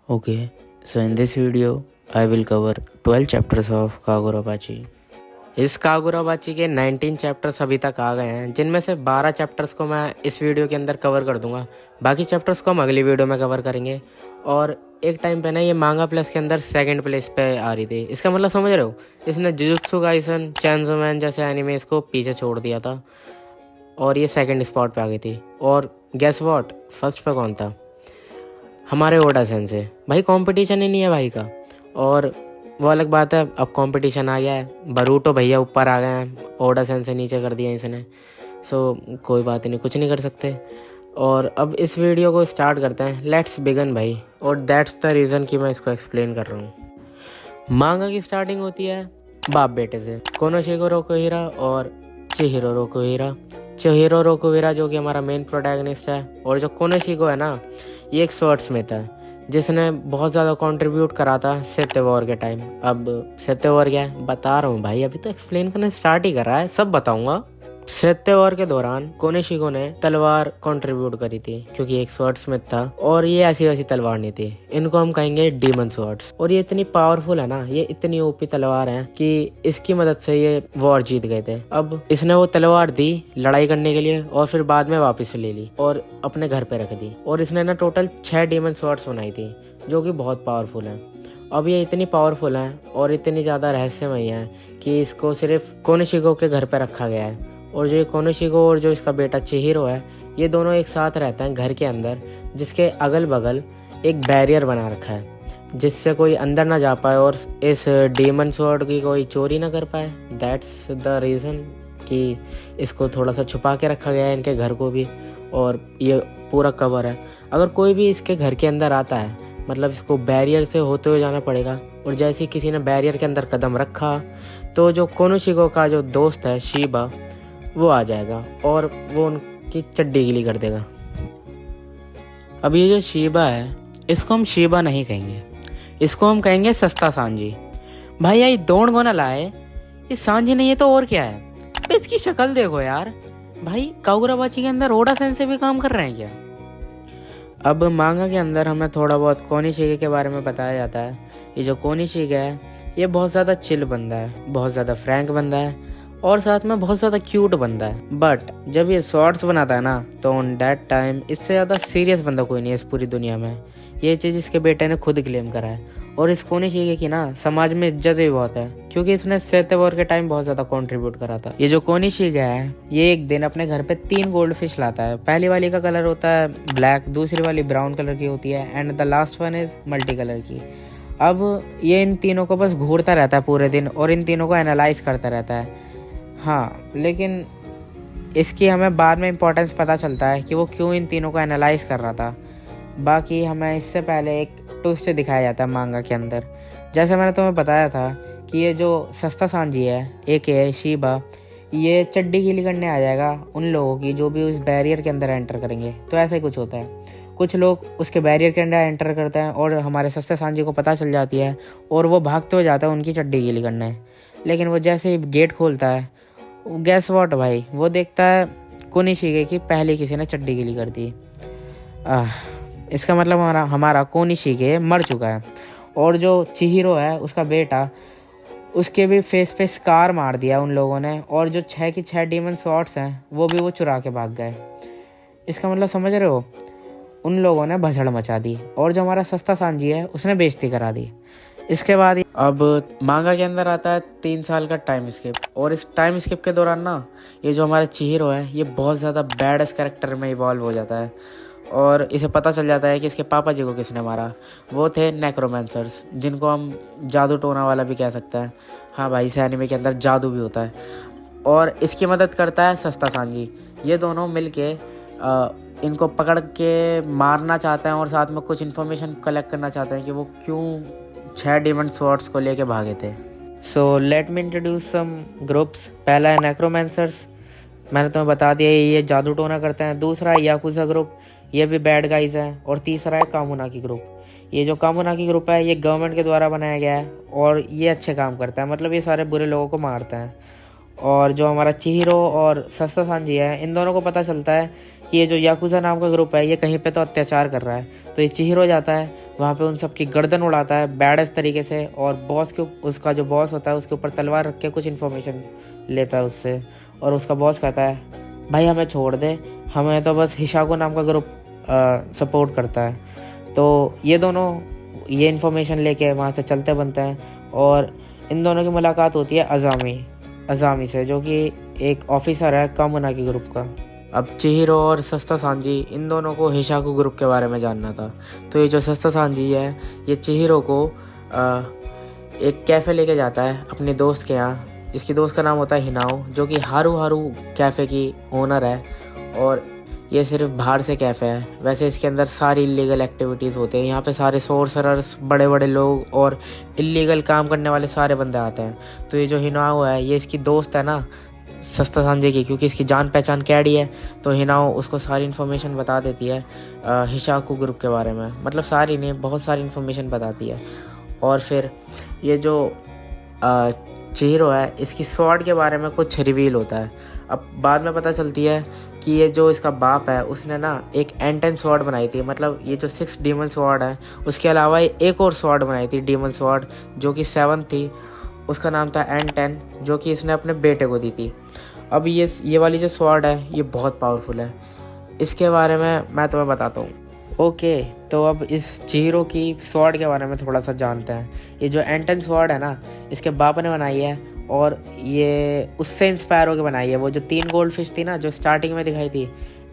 Okay, so in this video, I will cover 12 chapters of कागुराबाची। इस कागुराबाची के 19 chapters अभी तक आ गए हैं, जिनमें से 12 चैप्टर्स को मैं इस वीडियो के अंदर कवर कर दूंगा। बाकी चैप्टर्स को हम अगली वीडियो में कवर करेंगे। और एक टाइम पे ना ये मांगा प्लस के अंदर सेकंड प्लेस पे आ रही थी। इसका मतलब समझ रहे हो, इसने जुजुत्सु काइसन, चैंसो मैन जैसे एनिमेस को पीछे छोड़ दिया था और ये सेकंड स्पॉट पे आ गई थी। और गेस व्हाट, फर्स्ट पे कौन था? हमारे ओडा सेंसे। भाई कंपटीशन ही नहीं है भाई का। और वो अलग बात है, अब कंपटीशन आ गया है, बरूटो भैया ऊपर आ गए हैं, ओडा सेंसे नीचे कर दिया इसने। सो कोई बात नहीं, कुछ नहीं कर सकते। और अब इस वीडियो को स्टार्ट करते हैं। लेट्स बिगन भाई। और दैट्स द रीज़न कि मैं इसको एक्सप्लेन कर रहा हूँ। मांगा की स्टार्टिंग होती है बाप बेटे से, कोनोशिगो रोकुहिरा और चिहिरो रोकुहिरा। चिहिरो रोकुहिरा जो कि हमारा मेन प्रोटैगनिस्ट है, और जो कोनोशिगो है ना, ये एक स्वॉर्ड्समिथ है जिसने बहुत ज़्यादा कंट्रीब्यूट करा था सेते वॉर के टाइम। अब सेते वॉर क्या है बता रहा हूँ भाई, अभी तो एक्सप्लेन करना स्टार्ट ही कर रहा है, सब बताऊंगा। सेते वॉर के दौरान कोनेशिगो ने तलवार कंट्रीब्यूट करी थी, क्योंकि एक स्वॉर्ड्समिथ था और ये ऐसी वैसी तलवार नहीं थी। इनको हम कहेंगे डीमन स्वॉर्ड्स। और ये इतनी पावरफुल है ना, ये इतनी ओपी तलवार है कि इसकी मदद से ये वॉर जीत गए थे। अब इसने वो तलवार दी लड़ाई करने के लिए और फिर बाद में वापस ले ली और अपने घर पे रख दी। और इसने ना टोटल 6 डीमन स्वॉर्ड्स बनाई थी, जो कि बहुत पावरफुल है। अब ये इतनी पावरफुल है और इतनी ज़्यादा रहस्यमय है कि इसको सिर्फ कोनोशिगो के घर पे रखा गया है। और जो कोनोशिगो और जो इसका बेटा चिहिरो है, ये दोनों एक साथ रहते हैं घर के अंदर, जिसके अगल बगल एक बैरियर बना रखा है जिससे कोई अंदर ना जा पाए और इस डीमन स्वॉर्ड की कोई चोरी ना कर पाए। दैट्स द रीज़न कि इसको थोड़ा सा छुपा के रखा गया है, इनके घर को भी। और ये पूरा कवर है। अगर कोई भी इसके घर के अंदर आता है, मतलब इसको बैरियर से होते हुए जाना पड़ेगा। और जैसे ही किसी ने बैरियर के अंदर कदम रखा तो जो कोनोशिगो का जो दोस्त है शीबा, वो आ जाएगा और वो उनकी चड्डी गीली कर देगा। अब ये जो शीबा है, इसको हम शीबा नहीं कहेंगे, इसको हम कहेंगे सस्ता सांजी। भाई ये दौड़ गोना लाए, ये सांजी नहीं है तो और क्या है? तो इसकी शक्ल देखो यार। भाई कागुराबाची के अंदर ओडा सेंसे भी काम कर रहे हैं क्या? अब मांगा के अंदर हमें थोड़ा बहुत कोनिशिगे के बारे में बताया जाता है। ये जो कोनिशिगा है, ये बहुत ज़्यादा चिल बंदा है, बहुत ज़्यादा फ्रैंक बंदा है और साथ में बहुत ज़्यादा क्यूट बंदा है। बट जब ये शॉर्ट्स बनाता है ना, तो ऑन दैट टाइम इससे ज़्यादा सीरियस बंदा कोई नहीं है इस पूरी दुनिया में। ये चीज़ इसके बेटे ने खुद क्लेम करा है। और इस कोनिशिगे की ना समाज में इज्जत भी बहुत है, क्योंकि इसने सेते वॉर के टाइम बहुत ज़्यादा कंट्रीब्यूट करा था। ये जो कोनिशिगा है, ये एक दिन अपने घर पे 3 गोल्ड फिश लाता है। पहली वाली का कलर होता है ब्लैक, दूसरी वाली ब्राउन कलर की होती है, and the last one is multi colour की। अब ये इन तीनों को बस घूरता रहता है पूरे दिन और इन तीनों को एनालाइज करता रहता है। हाँ, लेकिन इसकी हमें बाद में इम्पोर्टेंस पता चलता है कि वो क्यों इन तीनों को एनालाइज कर रहा था। बाकी हमें इससे पहले एक ट्विस्ट दिखाया जाता है मांगा के अंदर। जैसे मैंने तुम्हें बताया था कि ये जो सस्ता सांजी है, एक है शीबा, ये चड्डी गीली करने आ जाएगा उन लोगों की जो भी उस बैरियर के अंदर एंटर करेंगे। तो ऐसा ही कुछ होता है, कुछ लोग उसके बैरियर के अंदर एंटर करते हैं और हमारे सस्ते सांजी को पता चल जाती है और वो भागते हुए जाता है उनकी चड्डी गीली करने। लेकिन वो जैसे ही गेट खोलता है, गैस वॉट भाई, वो देखता है कोनिशिगे की पहले किसी ने चड्डी गीली कर दी। इसका मतलब हमारा कोनिशिगे मर चुका है। और जो चिहिरो है उसका बेटा, उसके भी फेस पे स्कार मार दिया उन लोगों ने। और जो 6 की 6 डीमन स्वॉर्ड्स हैं वो भी वो चुरा के भाग गए। इसका मतलब समझ रहे हो, उन लोगों ने भसड़ मचा दी और जो हमारा सस्ता सांजी है उसने बेइज्जती करा दी। इसके बाद अब मांगा के अंदर आता है 3 साल का टाइम स्किप। और इस टाइम स्किप के दौरान ना, ये जो हमारा चिहिरो है, ये बहुत ज़्यादा बैडस कैरेक्टर में इवॉल्व हो जाता है। और इसे पता चल जाता है कि इसके पापा जी को किसने मारा। वो थे नेक्रोमेंसर्स, जिनको हम जादू टोना वाला भी कह सकते हैं। हाँ भाई, इस एनिमे के अंदर जादू भी होता है। और इसकी मदद करता है सस्ता सांजी। ये दोनों मिलके इनको पकड़ के मारना चाहते हैं और साथ में कुछ इन्फॉर्मेशन कलेक्ट करना चाहते हैं कि वो क्यों 6 डीमन स्वॉर्ड्स को लेके भागे थे। So let me introduce some groups. पहला है नेक्रोमेंसर्स, मैंने तुम्हें बता दिया ये जादू टोना करते हैं। दूसरा है याकुजा ग्रुप, ये भी बैड गाइज हैं। और तीसरा है कामुनाकी ग्रुप। ये जो कामुनाकी ग्रुप है, ये गवर्नमेंट के द्वारा बनाया गया है और ये अच्छे काम करता है, मतलब ये सारे बुरे लोगों को मारता है। और जो हमारा चिहिरो और सस्ता सांजी है, इन दोनों को पता चलता है कि ये जो याकुजा नाम का ग्रुप है ये कहीं पे तो अत्याचार कर रहा है। तो ये चिहिरो जाता है वहाँ पे, उन सब की गर्दन उड़ाता है बैडस तरीके से, और बॉस के उसका जो बॉस होता है उसके ऊपर तलवार रख के कुछ इन्फॉर्मेशन लेता है उससे। और उसका बॉस कहता है भाई हमें छोड़ दे, हमें तो बस हिशाको नाम का ग्रुप सपोर्ट करता है। तो ये दोनों ये इन्फॉर्मेशन लेके वहाँ से चलते बनते हैं, और इन दोनों की मुलाकात होती है अजामी से, जो कि एक ऑफिसर है कामुना की ग्रुप का। अब चिहिरो और सस्ता सांजी इन दोनों को हिशाको ग्रुप के बारे में जानना था। तो ये जो सस्ता सांजी है ये चिहिरो को एक कैफ़े लेके जाता है अपने दोस्त के यहाँ। इसकी दोस्त का नाम होता है हिनाओ, जो कि हारू हारू कैफ़े की ओनर है, और ये सिर्फ बाहर से कैफ़े है। वैसे इसके अंदर सारी इलीगल एक्टिविटीज़ होते हैं। यहाँ पे सारे सोर्सरर्स, बड़े बड़े लोग और इलीगल काम करने वाले सारे बंदे आते हैं। तो ये जो हिनाओ है ये इसकी दोस्त है ना सस्ता सांजी की, क्योंकि इसकी जान पहचान कैडी है। तो हिनाओ उसको सारी इन्फॉर्मेशन बता देती है हिशाको ग्रुप के बारे में, मतलब सारी नहीं, बहुत सारी इन्फॉर्मेशन बताती है। और फिर ये जो चिहिरो है इसकी स्वॉर्ड के बारे में कुछ रिवील होता है। अब बाद में पता चलती है कि ये जो इसका बाप है उसने ना एक एंटन स्वॉर्ड बनाई थी, मतलब ये जो 6 डीमन स्वॉर्ड है उसके अलावा एक और स्वॉर्ड बनाई थी डीमन स्वॉर्ड, जो कि 7 थी। उसका नाम था एंटन, जो कि इसने अपने बेटे को दी थी। अब ये वाली जो स्वॉर्ड है ये बहुत पावरफुल है। इसके बारे में मैं तुम्हें बताता हूँ। ओके, तो अब इस चिहिरो की स्वॉर्ड के बारे में थोड़ा सा जानते हैं। ये जो एंटन स्वॉर्ड है ना इसके बाप ने बनाई है, और ये उससे इंस्पायर होकर बनाई है। वो जो 3 गोल्ड फिश थी ना जो स्टार्टिंग में दिखाई थी,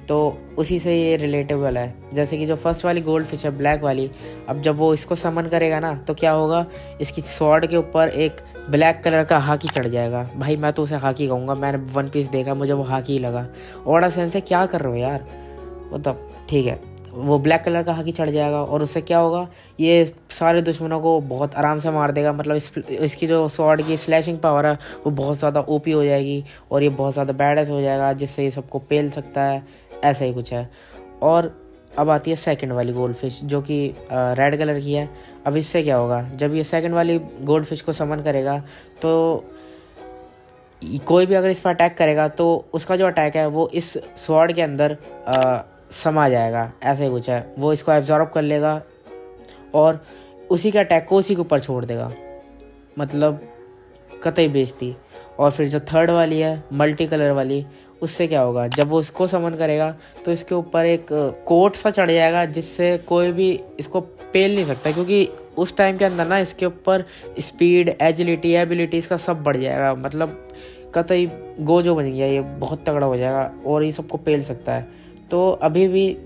तो उसी से ये रिलेटेबल है। जैसे कि जो फर्स्ट वाली गोल्ड फिश है ब्लैक वाली, अब जब वो इसको समन करेगा ना तो क्या होगा, इसकी स्वॉर्ड के ऊपर एक ब्लैक कलर का हाकी चढ़ जाएगा। भाई मैं तो उसे हाकी कहूँगा, मैंने वन पीस देखा, मुझे वो हाकी ही लगा। ओड़ा सेंसे क्या कर रहे हो यार, मतलब ठीक है, वो ब्लैक कलर का हाकी चढ़ जाएगा और उससे क्या होगा, ये सारे दुश्मनों को बहुत आराम से मार देगा। मतलब इसकी जो स्वॉर्ड की स्लैशिंग पावर है वो बहुत ज़्यादा ओपी हो जाएगी, और ये बहुत ज़्यादा बैडएस हो जाएगा, जिससे ये सबको पेल सकता है। ऐसा ही कुछ है। और अब आती है सेकंड वाली गोल्ड फिश, जो कि रेड कलर की है। अब इससे क्या होगा, जब ये सेकंड वाली गोल्ड फिश को समन करेगा तो कोई भी अगर इस पर अटैक करेगा तो उसका जो अटैक है वो इस स्वॉर्ड के अंदर समा जाएगा। ऐसे ही कुछ है, वो इसको एब्जॉर्ब कर लेगा और उसी के अटैक को उसी के ऊपर छोड़ देगा, मतलब कतई बेइज्जती। और फिर जो थर्ड वाली है मल्टी कलर वाली, उससे क्या होगा, जब वो इसको समन करेगा तो इसके ऊपर एक कोट सा चढ़ जाएगा, जिससे कोई भी इसको पेल नहीं सकता, क्योंकि उस टाइम के अंदर ना इसके ऊपर स्पीड, एजिलिटी, एबिलिटी इसका सब बढ़ जाएगा। मतलब कतई गोजो बन गया, ये बहुत तगड़ा हो जाएगा और ये सबको पेल सकता है। तो अभी भी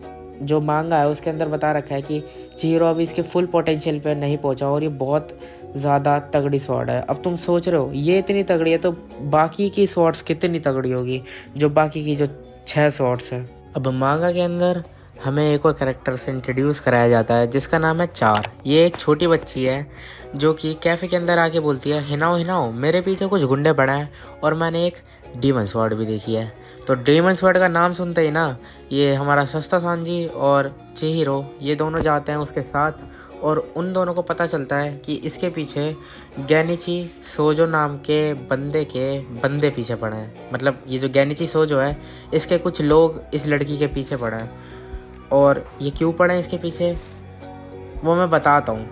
जो मांगा है उसके अंदर बता रखा है कि चिहिरो अभी इसके फुल पोटेंशियल पे नहीं पहुंचा, और ये बहुत ज़्यादा तगड़ी स्वॉर्ड है। अब तुम सोच रहे हो ये इतनी तगड़ी है तो बाकी की स्वॉर्ड्स कितनी तगड़ी होगी, जो बाकी की जो 6 स्वॉर्ड्स हैं। अब मांगा के अंदर हमें एक और कैरेक्टर से इंट्रोड्यूस कराया जाता है जिसका नाम है चार। ये एक छोटी बच्ची है जो कि कैफ़े के अंदर आके बोलती है, हिनाओ हिनाओ मेरे पीछे कुछ गुंडे पड़े हैं और मैंने एक डीमन स्वॉर्ड भी देखी है। तो डीमन स्वॉर्ड का नाम सुनते ही ना ये हमारा सस्ता सांजी और चिहिरो ये दोनों जाते हैं उसके साथ, और उन दोनों को पता चलता है कि इसके पीछे गेनिची सोजो नाम के बंदे पीछे पड़े हैं। मतलब ये जो गेनिची सोजो है इसके कुछ लोग इस लड़की के पीछे पड़े हैं, और ये क्यों पड़े हैं इसके पीछे वो मैं बताता हूँ।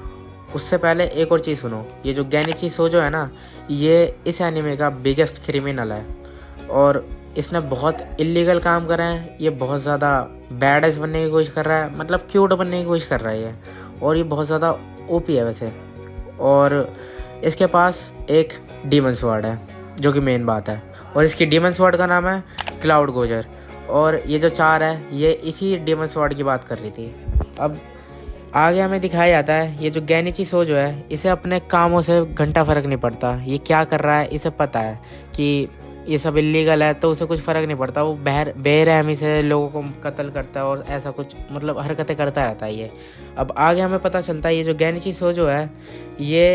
उससे पहले एक और चीज़ सुनो। ये जो गेनिची सोजो है ना ये इस एनिमे का बिगेस्ट क्रिमिनल है, और इसने बहुत इलीगल काम करे हैं। ये बहुत ज़्यादा बैडएस बनने की कोशिश कर रहा है, मतलब क्यूट बनने की कोशिश कर रहा है ये, और ये बहुत ज़्यादा ओपी है वैसे। और इसके पास एक डीमन स्वॉर्ड है जो कि मेन बात है, और इसकी डीमन स्वॉर्ड का नाम है क्लाउड गोजर। और ये जो चार है ये इसी डीमन स्वॉर्ड की बात कर रही थी। अब आगे हमें दिखाया जाता है ये जो गेनिची सोजो है इसे अपने कामों से घंटा फ़र्क नहीं पड़ता। ये क्या कर रहा है इसे पता है कि ये सब इलीगल है, तो उसे कुछ फ़र्क नहीं पड़ता। वो बेरहमी से लोगों को कत्ल करता है और ऐसा कुछ मतलब हरकतें करता रहता है ये। अब आगे हमें पता चलता है ये जो गेनिची सोजो है ये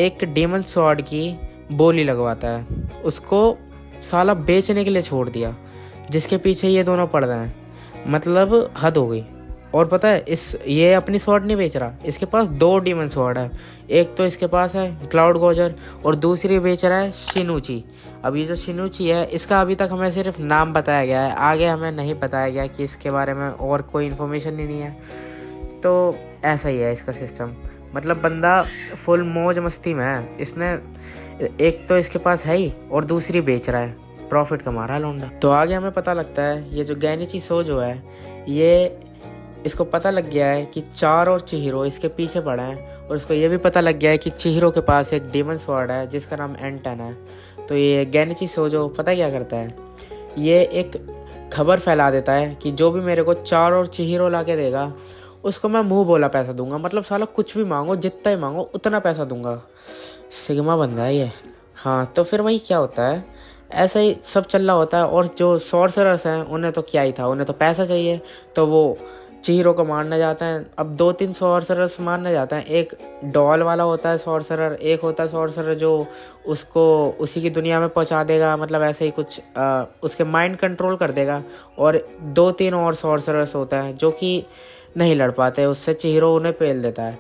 एक डीमन स्वॉर्ड की बोली लगवाता है, उसको साला बेचने के लिए छोड़ दिया, जिसके पीछे ये दोनों पड़ रहे हैं। मतलब हद हो गई। और पता है ये अपनी स्वॉर्ड नहीं बेच रहा, इसके पास 2 डीमन स्वॉर्ड है। एक तो इसके पास है क्लाउड गॉजर और दूसरी बेच रहा है शिनूची। अब ये जो शिनूची है इसका अभी तक हमें सिर्फ नाम बताया गया है, आगे हमें नहीं बताया गया कि इसके बारे में और कोई इन्फॉर्मेशन ही नहीं है। तो ऐसा ही है इसका सिस्टम, मतलब बंदा फुल मौज मस्ती में है। इसने एक तो इसके पास है ही और दूसरी बेच रहा है, प्रॉफिट कमा रहा है लौंडा। तो आगे हमें पता लगता है ये जो गेनिची सोजो है ये इसको पता लग गया है कि 4 और चिहिरो इसके पीछे पड़ा है, और इसको ये भी पता लग गया है कि चिहिरो के पास एक डीमन स्वॉर्ड है जिसका नाम एंटन है। तो ये गेनिची सोजो पता क्या करता है, ये एक खबर फैला देता है कि जो भी मेरे को 4 और चिहिरो ला के देगा उसको मैं मुंह बोला पैसा दूंगा। मतलब साला कुछ भी मांगो, जितना ही मांगो उतना पैसा दूंगा। सिग्मा बंदा है ये। हाँ, तो फिर वही क्या होता है, ऐसा ही सब चल रहा होता है। और जो सॉर्सरर्स हैं उन्हें तो क्या ही था, उन्हें तो पैसा चाहिए, तो वो चिहिरो को मारने जाते हैं। अब 2-3 सॉर्सरर्स मारने जाते हैं। एक डॉल वाला होता है सॉर्सरर, एक होता है सॉर्सरर जो उसको उसी की दुनिया में पहुंचा देगा, मतलब ऐसे ही कुछ उसके माइंड कंट्रोल कर देगा। और 2-3 और सॉर्सरर्स होता है जो कि नहीं लड़ पाते, उससे चिहिरो उन्हें पेल देता है।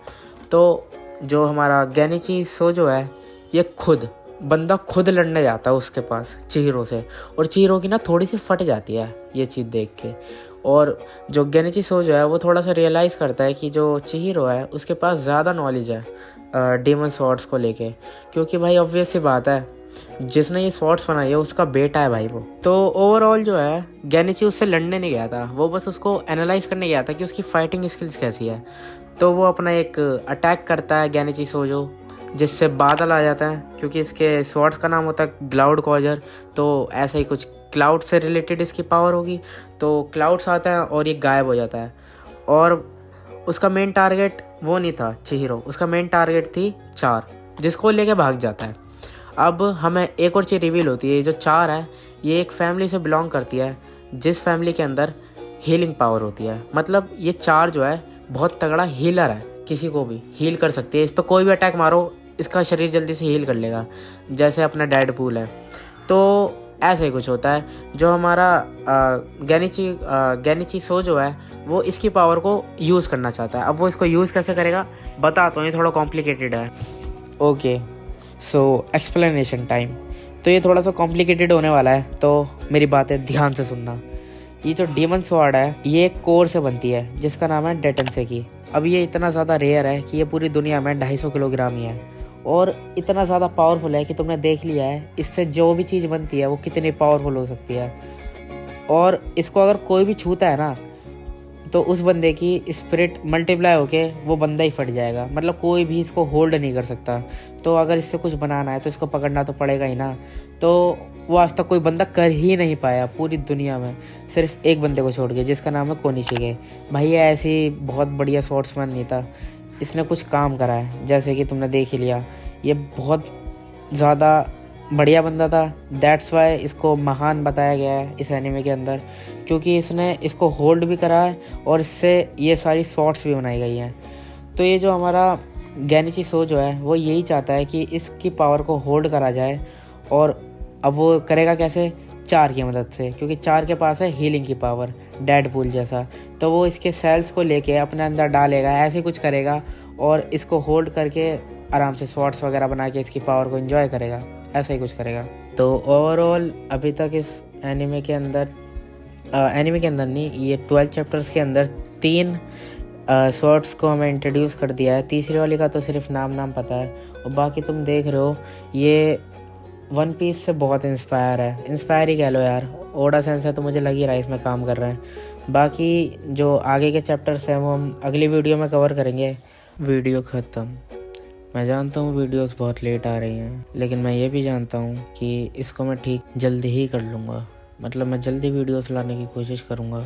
तो जो हमारा गेनिची सोजो है ये बंदा खुद लड़ने जाता है उसके पास चिहिरो से, और चिहिरो की ना थोड़ी सी फट जाती है ये चीज़ देख के। और जो गेनिची सोजो है वो थोड़ा सा रियलाइज़ करता है कि जो चिहिरो है उसके पास ज़्यादा नॉलेज है डीमन स्वॉर्ड्स को लेके, क्योंकि भाई ऑब्वियस सी बात है जिसने ये स्वॉर्ड्स बनाई है उसका बेटा है भाई वो। तो ओवरऑल जो है गेनिची उससे लड़ने नहीं गया था, वो बस उसको एनालाइज करने गया था कि उसकी फाइटिंग स्किल्स कैसी है। तो वो अपना एक अटैक करता है गेनिची सोजो, जिससे बादल आ जाता है, क्योंकि इसके स्वॉर्ड्स का नाम होता है क्लाउड गॉजर। तो ऐसा ही कुछ क्लाउड से रिलेटेड इसकी पावर होगी। तो क्लाउड्स आता है और ये गायब हो जाता है। और उसका मेन टारगेट वो नहीं था चिहिरो, उसका मेन टारगेट थी 4, जिसको लेके भाग जाता है। अब हमें एक और चीज़ रिवील होती है, जो 4 है ये एक फैमिली से बिलोंग करती है जिस फैमिली के अंदर हीलिंग पावर होती है। मतलब ये 4 जो है बहुत तगड़ा हीलर है, किसी को भी हील कर सकती है। इस पर कोई भी अटैक मारो इसका शरीर जल्दी से हील कर लेगा, जैसे अपना डेडपूल है। तो ऐसा ही कुछ होता है। जो हमारा गेनिची सोजो है वो इसकी पावर को यूज़ करना चाहता है। अब वो इसको यूज़ कैसे करेगा बताता हूँ, ये थोड़ा कॉम्प्लिकेटेड है। ओके, सो एक्सप्लेनेशन टाइम। तो ये थोड़ा सा कॉम्प्लिकेटेड होने वाला है, तो मेरी बातें ध्यान से सुनना। ये जो डीमन स्वॉर्ड है ये एक कोर से बनती है जिसका नाम है डेटेंसेकी। अब ये इतना ज़्यादा रेयर है कि ये पूरी दुनिया में 250 किलोग्राम ही है, और इतना ज़्यादा पावरफुल है कि तुमने देख लिया है इससे जो भी चीज़ बनती है वो कितनी पावरफुल हो सकती है। और इसको अगर कोई भी छूता है ना तो उस बंदे की स्पिरिट मल्टीप्लाई होके वो बंदा ही फट जाएगा। मतलब कोई भी इसको होल्ड नहीं कर सकता। तो अगर इससे कुछ बनाना है तो इसको पकड़ना तो पड़ेगा ही ना। तो वो आज तक कोई बंदा कर ही नहीं पाया पूरी दुनिया में, सिर्फ एक बंदे को छोड़ के, जिसका नाम है कोनिशिगे। भाई ये ऐसी बहुत बढ़िया स्वॉर्ड्समैन नहीं था, इसने कुछ काम करा है जैसे कि तुमने देख ही लिया। ये बहुत ज़्यादा बढ़िया बंदा था, दैट्स वाई इसको महान बताया गया है इस एनिमे के अंदर, क्योंकि इसने इसको होल्ड भी करा है और इससे ये सारी शॉट्स भी बनाई गई हैं। तो ये जो हमारा गेनिची सोजो है वो यही चाहता है कि इसकी पावर को होल्ड करा जाए। और अब वो करेगा कैसे, 4 की मदद से, क्योंकि 4 के पास है हीलिंग की पावर, डेडपूल जैसा। तो वो इसके सेल्स को लेके अपने अंदर डालेगा, ऐसे कुछ करेगा और इसको होल्ड करके आराम से शॉट्स वगैरह बना के इसकी पावर को एंजॉय करेगा, ऐसा ही कुछ करेगा। तो ओवरऑल अभी तक इस एनिमे के अंदर नहीं, ये 12 चैप्टर्स के अंदर 3 शॉट्स को हमें इंट्रोड्यूस कर दिया है। तीसरी वाली का तो सिर्फ नाम पता है, और बाकी तुम देख रहे हो ये वन पीस से बहुत इंस्पायर ही कह लो यार। ओडा सेंसेई तो मुझे लग ही रहा है इसमें काम कर रहे हैं। बाकी जो आगे के चैप्टर्स हैं वो हम अगली वीडियो में कवर करेंगे। वीडियो ख़त्म। मैं जानता हूँ वीडियोस बहुत लेट आ रही हैं, लेकिन मैं ये भी जानता हूँ कि इसको मैं ठीक जल्दी ही कर लूँगा। मतलब मैं जल्दी वीडियोस लाने की कोशिश करूँगा।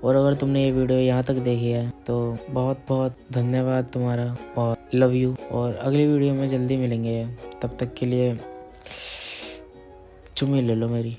और अगर तुमने ये वीडियो यहाँ तक देखी है तो बहुत बहुत धन्यवाद तुम्हारा, और लव यू। और अगली वीडियो में जल्दी मिलेंगे, तब तक के लिए चुम्मी ले लो मेरी।